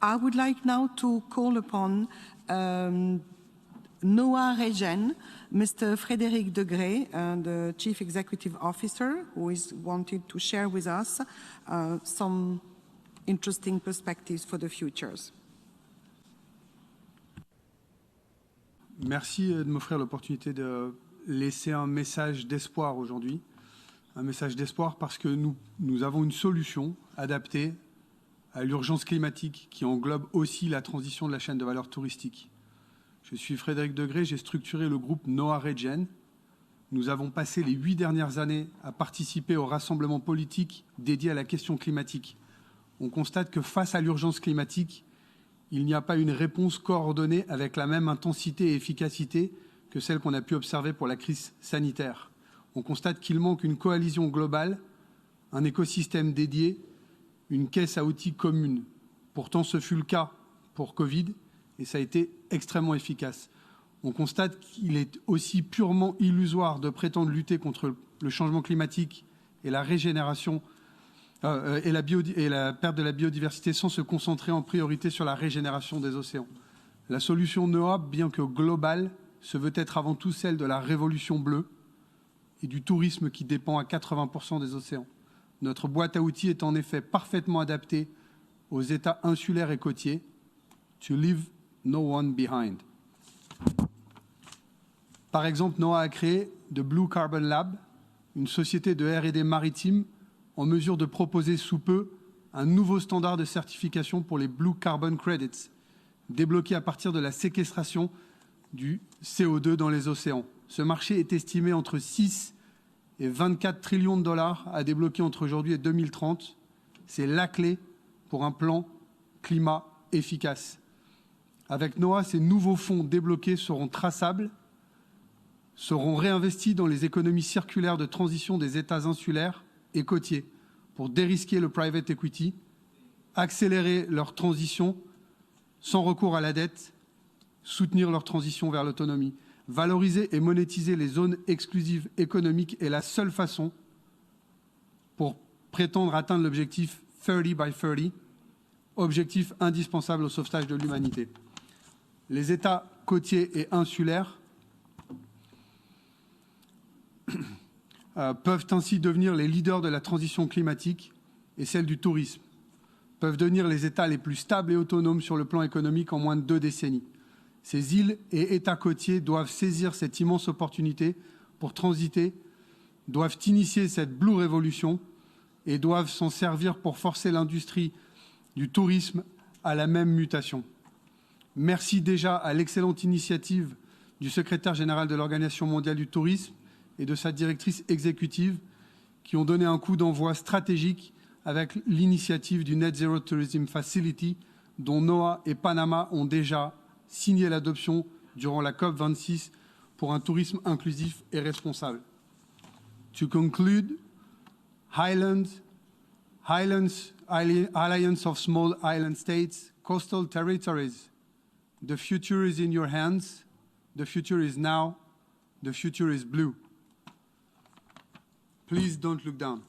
I would like now to call upon NOAA Regen, Mr. Frédéric Degré, the Chief Executive Officer, who is wanted to share with us some interesting perspectives for the futures. Merci de m'offrir l'opportunité de laisser un message d'espoir aujourd'hui. Un message d'espoir parce que nous avons une solution adaptée à l'urgence climatique qui englobe aussi la transition de la chaîne de valeur touristique. Je suis Frédéric Degré, j'ai structuré le groupe NOAA Regen. Nous avons passé les 8 dernières années à participer au rassemblement politique dédié à la question climatique. On constate que face à l'urgence climatique, il n'y a pas une réponse coordonnée avec la même intensité et efficacité que celle qu'on a pu observer pour la crise sanitaire. On constate qu'il manque une coalition globale, un écosystème dédié, une caisse à outils commune. Pourtant, ce fut le cas pour Covid et ça a été extrêmement efficace. On constate qu'il est aussi purement illusoire de prétendre lutter contre le changement climatique et la régénération et la perte de la biodiversité sans se concentrer en priorité sur la régénération des océans. La solution NOAA, bien que globale, se veut être avant tout celle de la révolution bleue et du tourisme qui dépend à 80% des océans. Notre boîte à outils est en effet parfaitement adaptée aux États insulaires et côtiers. To leave no one behind. Par exemple, NOAA a créé The Blue Carbon Lab, une société de R&D maritime en mesure de proposer sous peu un nouveau standard de certification pour les Blue Carbon Credits, débloqué à partir de la séquestration du CO2 dans les océans. Ce marché est estimé entre 6 et 24 trillions de dollars à débloquer entre aujourd'hui et 2030. C'est la clé pour un plan climat efficace. Avec NOAA, ces nouveaux fonds débloqués seront traçables, seront réinvestis dans les économies circulaires de transition des États insulaires et côtiers pour dérisquer le private equity, accélérer leur transition sans recours à la dette, soutenir leur transition vers l'autonomie. Valoriser et monétiser les zones exclusives économiques est la seule façon pour prétendre atteindre l'objectif 30 by 30, objectif indispensable au sauvetage de l'humanité. Les États côtiers et insulaires peuvent ainsi devenir les leaders de la transition climatique et celle du tourisme, peuvent devenir les États les plus stables et autonomes sur le plan économique en moins de 2 décennies. Ces îles et États côtiers doivent saisir cette immense opportunité pour transiter, doivent initier cette Blue Revolution et doivent s'en servir pour forcer l'industrie du tourisme à la même mutation. Merci déjà à l'excellente initiative du secrétaire général de l'Organisation mondiale du tourisme et de sa directrice exécutive qui ont donné un coup d'envoi stratégique avec l'initiative du Net Zero Tourism Facility dont NOAA et Panama ont déjà signé l'adoption durant la COP26 pour un tourisme inclusif et responsable. To conclude, Alliance of Small Island States, Coastal Territories, the future is in your hands, the future is now, the future is blue. Please don't look down.